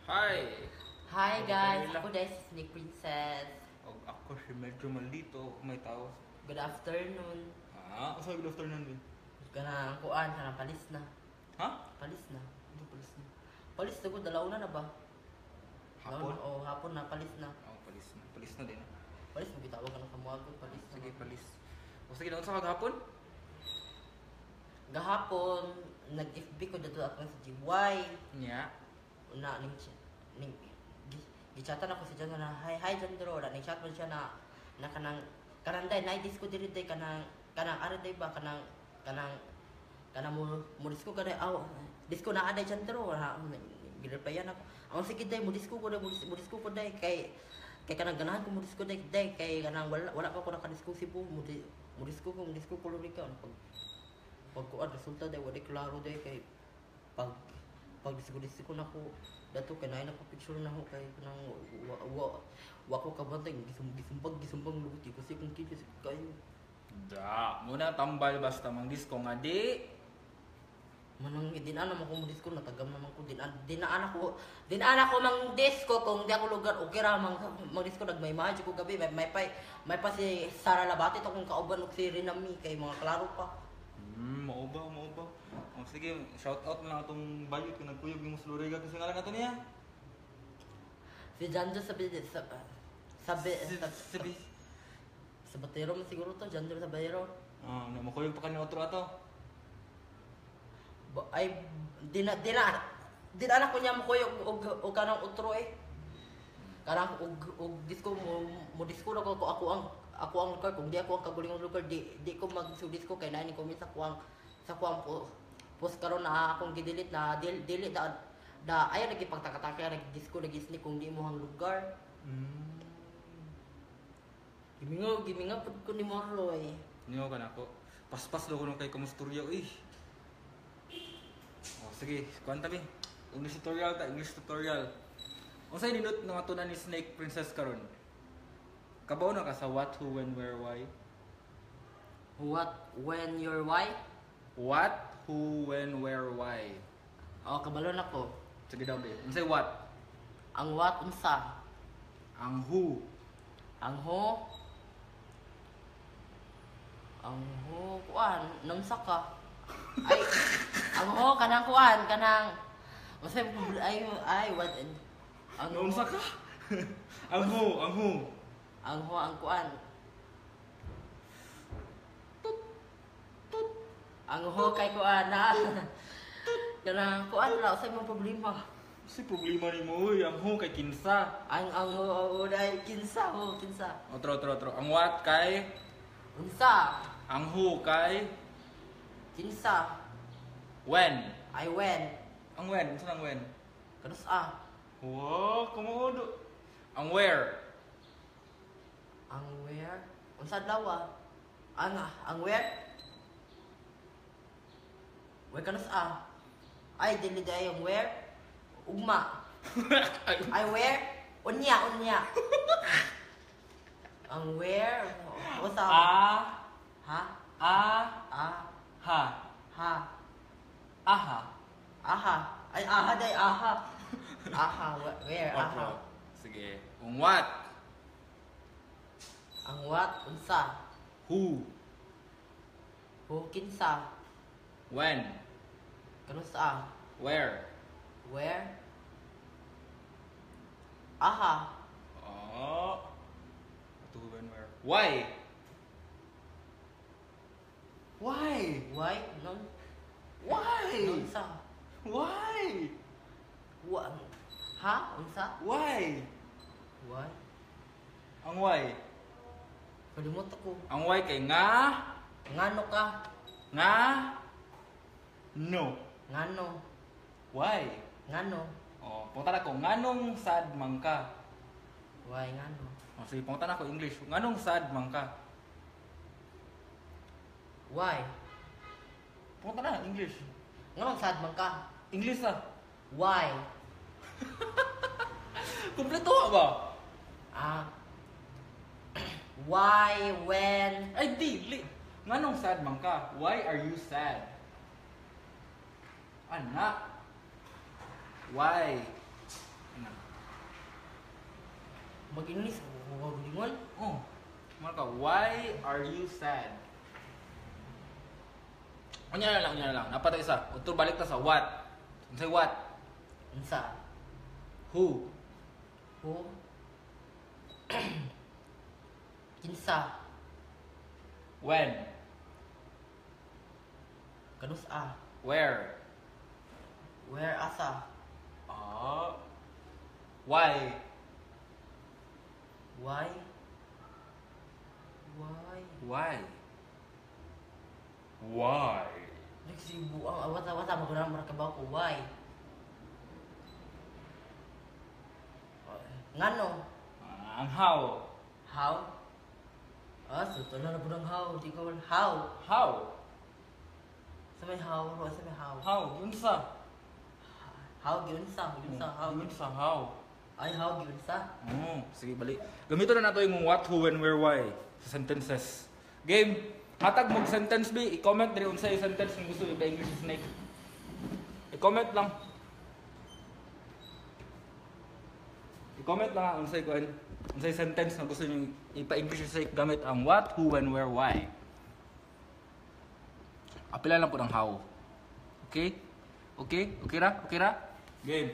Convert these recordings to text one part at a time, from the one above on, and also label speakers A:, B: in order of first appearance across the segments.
A: Hi!
B: Hi
A: Ako
B: guys,
A: kanila.
B: ako dahil si Snake Princess.
A: Og ako si medyo maldito kung may tao.
B: Good afternoon.
A: Asa good afternoon din?
B: Kanang kuan, kanang palis na.
A: Ha?
B: Palis na.
A: Ano palis na?
B: Palis na ko, dalauna na ba?
A: Hapon?
B: Oo, hapon na, palis na.
A: Palis na. Palis na din.
B: Palis mo, bitawag ka ng kamuagon, palis na.
A: Sige, palis. O sige, naunsa ka gahapon?
B: Gahapon, nag-FB ko dito ako sa GY.
A: Nya.
B: Una, gichatan ako sa dyan na, hi Jandro, na chat mo siya na kanang day, na-disco diri day, kanang ara day ba, kanang mo disco ka day, disco na aday Jandro, gireplyan ako, sige day, mo disco ko day, kay kanang ganahan ko mo disco day, kay kanang wala pa ko nakadisco Cebu, mo disco ko lurika, pagkuan, resulta day, wala klaro day, kay pag disco na ko dato kay na ko picture na ko kay kanang wa ko kabantay gisumbang lubuti kasi kung kiti kayo
A: Da, muna tambal basta mang disco nga di.
B: manang dinana mo ko disco na tagam naman ko dinana ko mang disco kung di ako lugar okay ra mang disco nagmay ko gabi may pa si Sara Labati to kung kauban og si Rinami kay mga klaro pa.
A: Mao ba? O sige, shout out na atong bayot kung nagkuyog yung Sluriga kasi ngalan nato niya.
B: Si Jandro sabi
A: Sabi.
B: sa Batero man siguro to Jandro sa Batero.
A: Makuyog pa kanina otro ato.
B: Ay dina ko niya mo koy og kanang utro kanang og disco mo disco na ko ako ang lugar kung di ako ang kagulingong lugar di ko magsudisco kay nani comment sa kuang post karon na akong gidelete na dili da ayo nagipagtaka-taka nag-disco nag-sneak kung di mo hang lugar. Gimingaw pud ko ni Moroy.
A: Niyo ka na ako. Paspas lo ko nung kay kumusturya. O sige, kuhan tabi. English tutorial. Unsay ninot nga ato na ni Snake Princess karon? Kabaw na ka sa what, who, when, where, why?
B: What, when, your why?
A: What, who, when, where, why?
B: Kabalo na ko.
A: Sige daw ba? Unsay what?
B: Ang what unsa?
A: Ang who?
B: Ang ho? Kuan, nang saka. Ay, ang ho kanang kuan, kanang unsay what ang
A: Unsa ka? Ang who?
B: ang ho ang kuan. Ang ho kay kuan na. Kanang kuan ra unsay mong problema.
A: Si problema ni mo, ang who kay kinsa.
B: Ang ho dai kinsa.
A: Otro. Ang what kay?
B: Unsa?
A: Ang who kay?
B: Kinsa?
A: When?
B: Ay when?
A: Ang when? Unsa ang when?
B: Kanus
A: Wow, komodo. Ang where?
B: Ang where? Unsa daw Ang where? Where kanus Ay dili day ang where? Ugma. Ay where? Unya. Ang where? What's up? Ha?
A: Ha.
B: Ha. Aha. Ay aha day aha. Where?
A: Otro.
B: Aha.
A: Sige. Ang what?
B: Ang what? Unsa?
A: Who?
B: Kinsa?
A: When?
B: Kanus
A: Where?
B: Where? Aha.
A: To when, where? Why? Why?
B: Why? Non?
A: Why?
B: Unsa?
A: Why?
B: Ha? Unsa?
A: Why?
B: Why?
A: Ang why?
B: Kalimot ako.
A: Ang why kay nga?
B: Ngano ka?
A: Nga? No.
B: Ngano?
A: Why?
B: Ngano?
A: Punta na ko, nganong sad man ka?
B: Why ngano?
A: Sige, punta na ko English. Nganong sad man ka?
B: Why?
A: Punta na, English.
B: Nganong sad man ka?
A: English ah.
B: Why?
A: Kompleto ba?
B: Why, when?
A: Ay, dili. Nganong sad man ka? Why are you sad? Anak. Why? Ano?
B: Mag-English, gulingon.
A: Oh. Marka, why are you sad? Unya na lang. Napatay isa. Utur balik ta sa what. Say what?
B: Unsa?
A: Who?
B: Who? Kinsa?
A: When?
B: Kanus-a?
A: Where?
B: Where asa?
A: Why?
B: Why?
A: Why? Why?
B: Nagsibu ang awat-awat maguna marakabaw ko. Why? Ngano?
A: Ang how?
B: How? Suto na po ng how. Di ko how.
A: How?
B: Sa may how. Sa may how.
A: How? Unsa?
B: How giunsa? How?
A: Unsa how?
B: Ay, how giunsa?
A: Sige, balik. Gamiton na nato yung what, who, when, where, why sa sentences. Game. Hatag mo sentence B. I-comment rin unsay sentence ng gusto ipa-English sa Snake. I-comment lang. I-comment lang unsay kuan. Unsay sentence na gusto niyo ipa-English sa Snake gamit ang what, who, when, where, why. Apila lang po ng how. Okay? Okay? Okay ra? Okay ra? Game.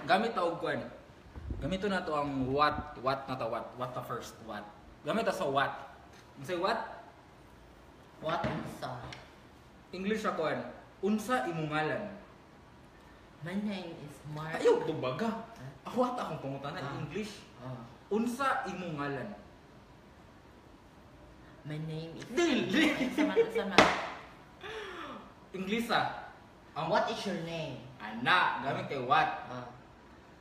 A: Gamit ta og kuan. Gamito na to ang what na to what the first what. Gamit ta sa what. Say what?
B: What unsa?
A: English sa kuan. Unsa imong ngalan?
B: My name is Mark.
A: Ayaw to baga. What akong pangutanan English. Unsa imong ngalan?
B: My name is
A: Dili.
B: Unsa man.
A: English ah.
B: What is your name?
A: Ana, gamit kay what.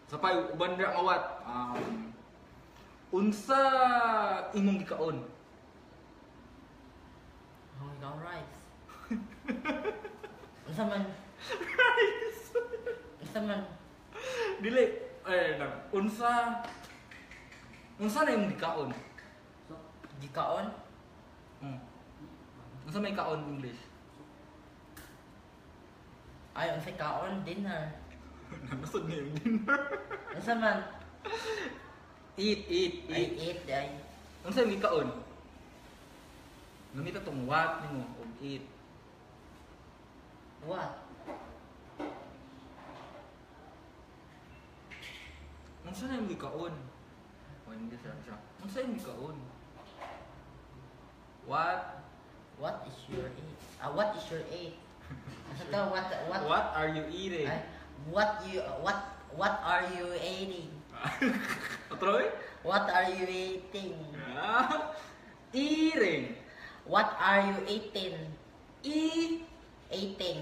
A: Sa pay uban ra nga what? Unsa imong gikaon?
B: Ikaw rice. Unsa man?
A: Rice.
B: Unsa man?
A: Dili. Unsa na imong gikaon?
B: Gikaon?
A: Unsa may kaon in English?
B: Ay, unsay kaon? Dinner.
A: Nasod na yung dinner.
B: Unsa man?
A: Eat.
B: Ay, eat ay.
A: Unsa yung gikaon? Gamit atong what nimo og eat.
B: What?
A: Unsa na yung gikaon? Hindi siya. Unsa yung gikaon? What?
B: What is your age? What is your age? Ito,
A: What are you eating?
B: Ay, what are you eating?
A: Otroy?
B: What are you eating?
A: Eating.
B: What are you eating?
A: Eating.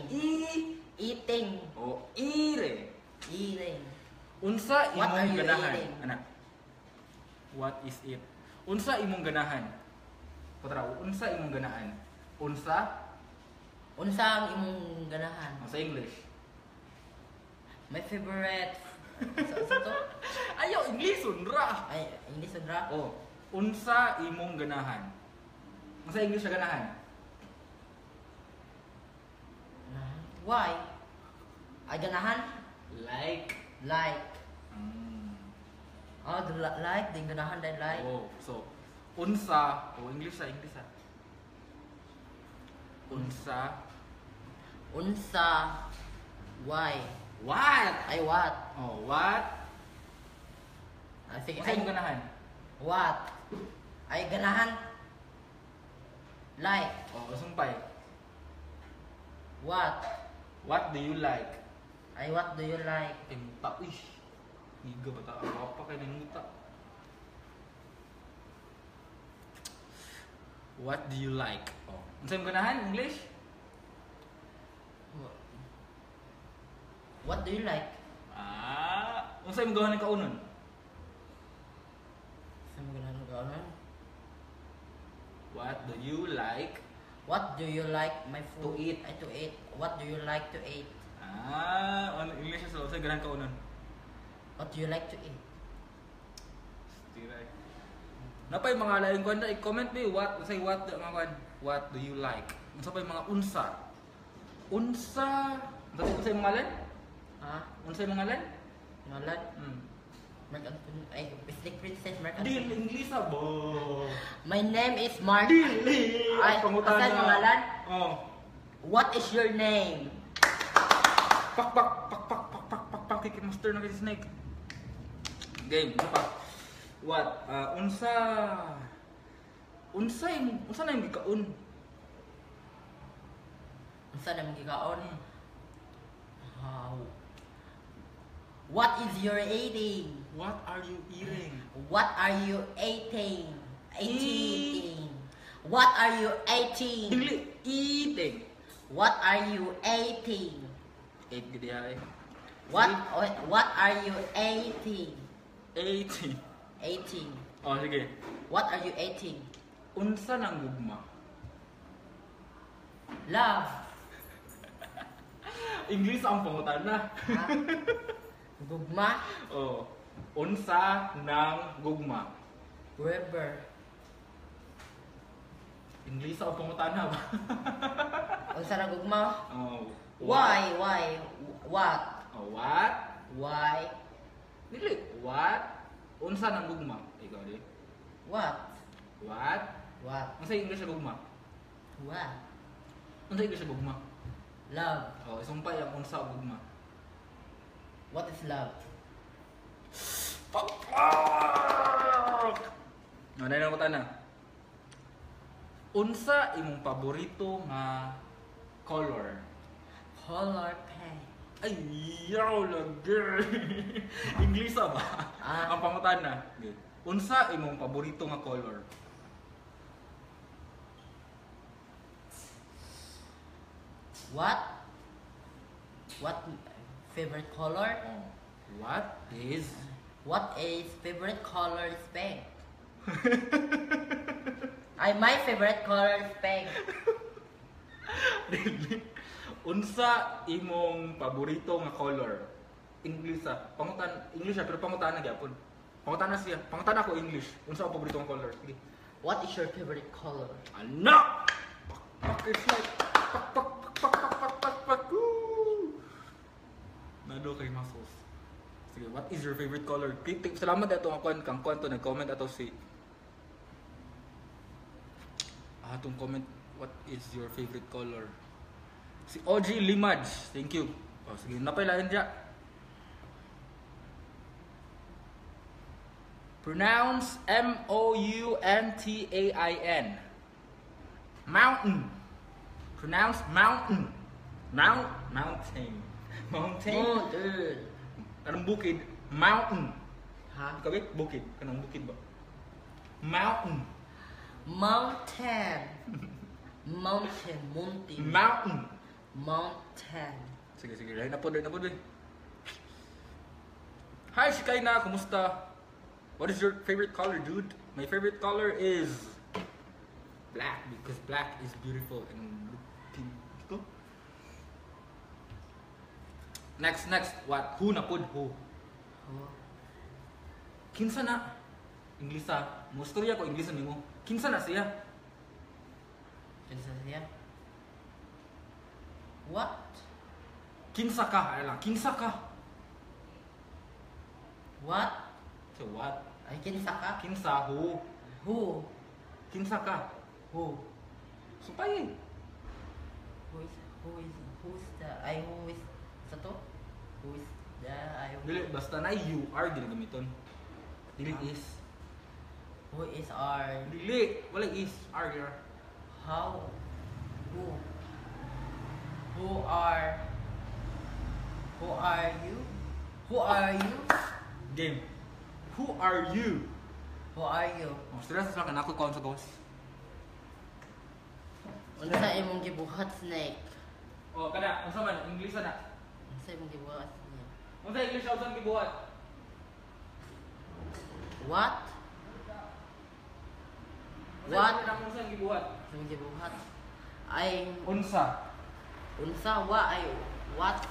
B: Eating.
A: O eating.
B: Eating.
A: Unsa
B: What are
A: imong
B: you
A: ganahan?
B: eating?
A: Ana. What is it? Unsa imong ganahan? Patra, unsa imong ganahan? Unsa?
B: Unsa ang imong ganahan?
A: Sa English.
B: My favorite. Sa to?
A: Ayaw, English ra.
B: Ay, English ra.
A: Oh, unsa imong ganahan? Unsa English na ganahan?
B: Why? Ay ganahan?
A: Like.
B: Like. Like, din ganahan din like.
A: Oh, so unsa, English sa. Unsa.
B: Why?
A: What?
B: Ay what?
A: Oh, what?
B: Sige,
A: Unsa imong ganahan?
B: what? Ay ganahan? Like.
A: Oh, sumpay.
B: What?
A: What do you like?
B: Ay what do you like?
A: Muta, ish. Higa ba ta? Apa kay nang muta? What do you like? Oh. Unsa imong ganahan English?
B: What do you like?
A: Unsa imong ganahan kaunon?
B: Sa mga ganahan ganahan?
A: What do you like?
B: What do you like my food?
A: To eat.
B: Ay to eat. What do you like to eat?
A: Ano English sa unsa ganahan kaunon?
B: What do you like to eat?
A: Stiray. Napay mga lain kuan i-comment me what say what nga kuan. What do you like? Unsa pa yung mga unsa? Unsa? Unsa imong ngalan?
B: Ha?
A: Unsa imong ngalan?
B: Ngalan?
A: Hmm.
B: Mark Anthony. Ay, Snake Princess Mark
A: Dili
B: Anthony.
A: English ba?
B: My name is Mark.
A: Dili.
B: Ay,
A: Pangutana.
B: asan yung ngalan?
A: Oh.
B: What is your name?
A: Pak Kickmaster na kay Snake. Game, ano pa? What? Unsa na yung gikaon?
B: Unsa na magikaon? How? What is your eating?
A: What are you eating?
B: What are you eating? Eating. What are you eating?
A: Dili, eating.
B: What are you eating?
A: Eat gid ay.
B: What are you eating?
A: Eating.
B: Eating.
A: Oh, sige.
B: What are you eating?
A: Unsa nang gugma?
B: Love.
A: English ang pangutana.
B: Ha? Gugma.
A: Oh. Unsa nang gugma?
B: River.
A: English ang pangutana ba?
B: Unsa na gugma?
A: Oh.
B: Why? What?
A: Oh, what?
B: Why?
A: Dili. What? Unsa nang gugma? Ikaw di.
B: What?
A: What?
B: What?
A: Unsa English sa gugma?
B: What?
A: Unsa English sa gugma?
B: Love.
A: Oh, isumpay ang unsa ang gugma.
B: What is love?
A: Fuck! No, dahil ako tana. Unsa imong paborito nga color?
B: Color pink.
A: Ay, yaw lagi. English ba?
B: Ah.
A: Ang pangutana. Unsa imong paborito nga color?
B: What? What favorite color?
A: Oh. What is
B: What is favorite color is pink. My favorite color is pink.
A: Unsa imong paborito nga color? English English pero pangutan na gyapon. Pangutan na siya. Pangutan ako English. Unsa ang paborito nga color? Sige.
B: What is your favorite color?
A: Anak! Pak is like pak. Woo! Nado kay muscles. Sige, what is your favorite color? Salamat ato kang kwanto nag-comment ato si atong comment, what is your favorite color? Si OG Limaj, thank you. Oh, sige, napailain diya. Pronounce M-O-U-N-T-A-I-N. Mountain. Pronounce mountain. Mountain. Mountain.
B: Dude.
A: Kanang bukid, mountain.
B: Ha?
A: Ikaw ba? Bukid. Kanang bukid ba? Mountain.
B: Mountain. Mountain.
A: Mountain.
B: Mountain.
A: Sige. Dahil na po. Hi, Shikaina. Kumusta? What is your favorite color, dude? My favorite color is black because black is beautiful and looking. Ito? Next. What? Who na pod? Who? Kinsa na? English sa. Mustorya ko English nimo. Kinsa na siya?
B: Kinsa siya? What?
A: Kinsa ka? Ay lang. Kinsa ka?
B: What?
A: So what?
B: Ay, kinsa ka?
A: Kinsa who?
B: Who?
A: Kinsa ka?
B: Who?
A: Supay.
B: Who's the who is sa to? Who is the
A: Dili basta na you are ginagamiton. Dili is.
B: Who is our
A: Dili, wala is are here.
B: how who are you? Who are you?
A: Game. Who are you?
B: Who are you?
A: Oh, stress sa kanako kon sa gawas.
B: Ano sa imong gibuhat snake?
A: Oh, kada, unsa man English na?
B: Ano sa imong gibuhat snake?
A: Unsa English unsa gibuhat?
B: What?
A: What? Unsa gibuhat?
B: Imong gibuhat? Ay
A: Unsa?
B: unsa wa ay what?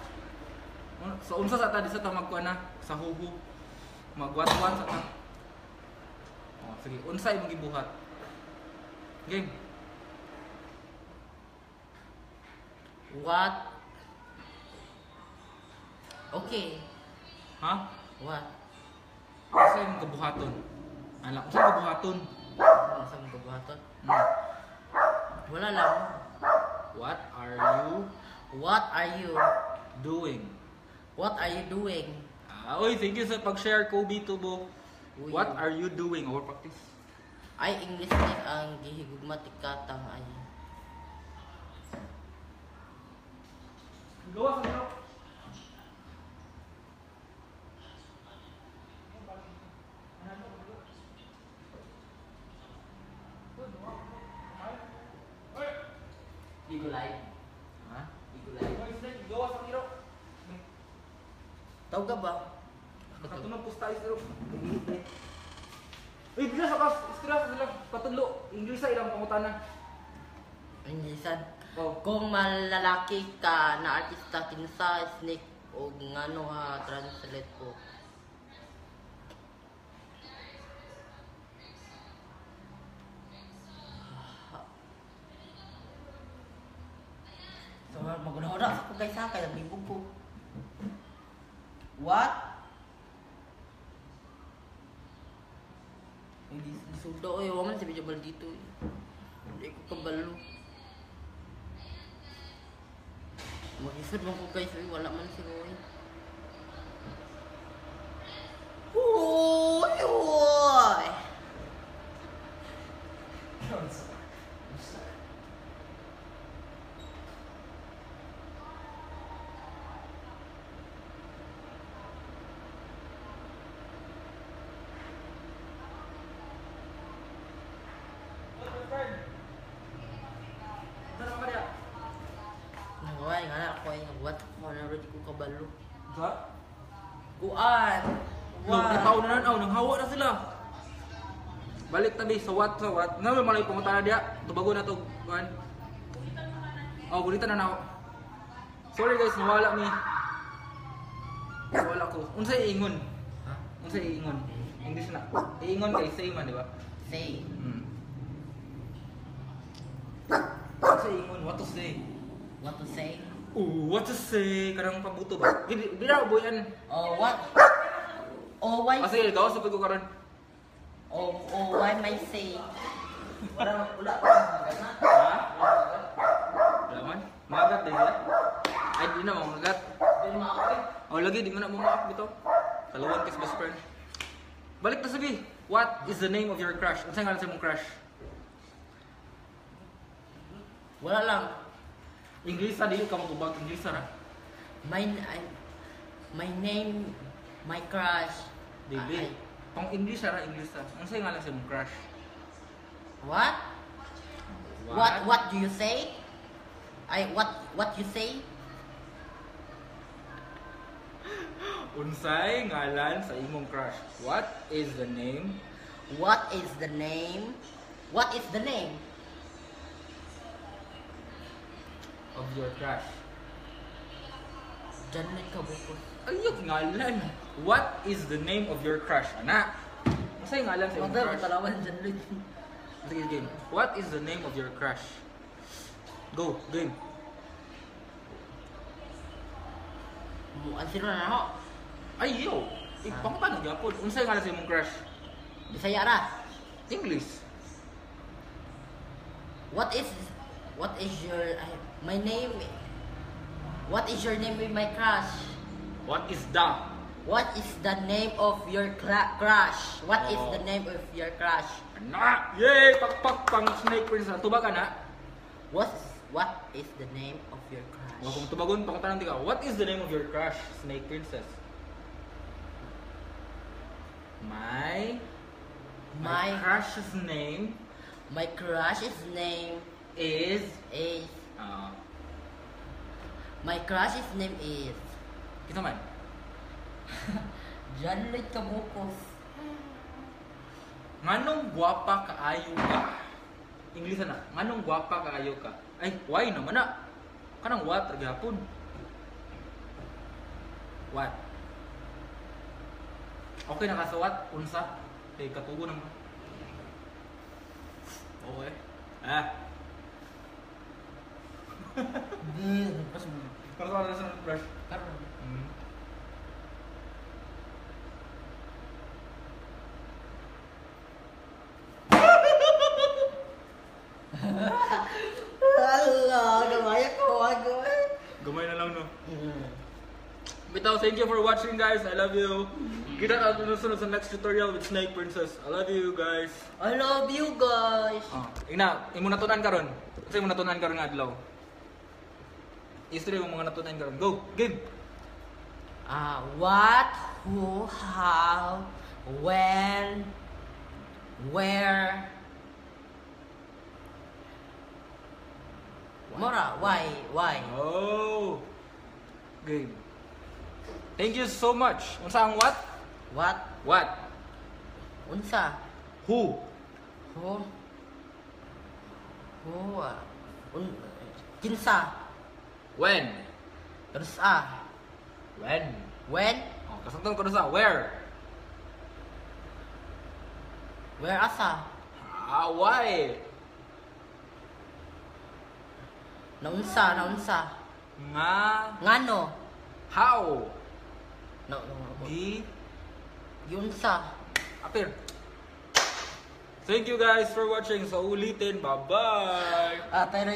A: So unsa sa ta di sa ta magkuan na sa huhu. Magwatwan sa ta. Oh, sige, unsa imong gibuhat? Game.
B: What Okay.
A: Ha?
B: What?
A: Asa yung kabuhaton? Alam, sa kabuhaton?
B: Ano sa mga kabuhaton?
A: Hmm.
B: Wala lang.
A: What are you
B: What are you?
A: doing?
B: What are you doing?
A: Oy, thank you sa pag-share, Kobe Tubo.
B: Uy.
A: What are you doing? Our practice.
B: Ay, English ni ang gihigugmatik katang ay.
A: Gawa sa mga.
B: Igulay.
A: Ha?
B: Igulay.
A: Gawa sa mga.
B: Tawag ka ba?
A: Katunog pusta is ro. Eh, bila sa kas, istira sila patudlo. English sa ilang pangutana.
B: Inglesan.
A: Oh.
B: Kung malalaki ka na artista kinsa snake o ngano ha translate ko. So maguna-una sa ko guys ha kaya bibog ko. What? Hindi sudo eh, waman si Bijabal dito eh. Hindi ko kabalo. Mag-isod man ko guys eh, wala man si Roy. Uy! Uy! Nagaway nga na ako ay nagwat ko na rin ko kabalo.
A: Sa?
B: Kuan!
A: Wow. Taon na nan, nang hawa na sila. Balik tabi sa what. Nga may malay pangutana dia. Tubago na to, kuan. Oh, gulitan na ako. Sorry guys, nawala mi. Nawala ko. Unsay iingon?
B: Ha?
A: Unsay iingon? English na. Iingon kay say man, di ba?
B: Say.
A: Unsay iingon? What to say?
B: What to say?
A: What to say? Karang pabuto ba? Bila boyan.
B: Oh, what? Oh, why?
A: Sige, gawas sa pagko karon.
B: Oh, why may say? Wala
A: Ha? Wala man. Magat din sila. Ay, di na magat.
B: Hindi makakapit.
A: Oh, lagi di mo na mamak bitaw. Kaluwan kis best friend. Balik na sabi. What is the name of your crush? Unsa nga sa imong crush?
B: Wala lang.
A: English sa dili ka matubag English ra.
B: My name, my crush.
A: Dili. Pang English ra English sa. Unsa nga lang sa imong crush?
B: What? What do you say? What you say?
A: Unsay ngalan sa imong crush? What is the name?
B: What is the name? What is the name?
A: Of your crush?
B: Janet Kabukos.
A: Ayok ngalan. What is the name of your crush? Ana. Unsay ngalan sa imong
B: Mother,
A: crush?
B: matalawan Janet.
A: Sige, game. What is the name of your crush? Go, game.
B: Ang sino na ako?
A: Ay, yo. Ipangtan na gyapon. Unsay ngalan sa imong crush?
B: Bisaya ra.
A: English.
B: What is your my name? What is your name with my crush?
A: What is the?
B: What is the name of your crush? What is
A: Oh.
B: the name of your crush?
A: Ana! Yay! Pakpak pang Snake Princess. Tubag ka na?
B: What is the name of your crush?
A: Wa kung tubagon pang tanong ka. What is the name of your crush, Snake Princess? My crush's name
B: My crush's name
A: is
B: is
A: uh,
B: my crush's name is
A: kita man.
B: Janet Kabukos.
A: Nganong gwapa kaayo ka? English na. Nganong gwapa kaayo ka? Ay, why naman na? Kanang what ra gyapon? What? Okay na ka sa what? Unsa? Kay katugo naman. Okay.
B: Di, pas
A: Para sa sa brush.
B: karon.
A: lang no.
B: Mm.
A: Bitaw, thank you for watching guys. I love you. Kita natin sunod sa next tutorial with Snake Princess. I love you guys.
B: I love you guys.
A: Ina, imo natunan karon. Kasi imo natunan karon nga adlaw. History yung mga natunan karon. Go, game.
B: What, who, how, when, where. Mora, why?
A: Oh. Game. Thank you so much. Unsa ang what?
B: What?
A: What?
B: Unsa?
A: Who?
B: Who? Kinsa?
A: When?
B: Tersa?
A: When?
B: When?
A: Oh, kasangtong ko sa where?
B: Where asa?
A: Why?
B: Naunsa?
A: Nga?
B: Ngano?
A: How?
B: No.
A: Gi?
B: Yunsa?
A: Apir. Thank you guys for watching. So ulitin. Bye-bye.
B: Pero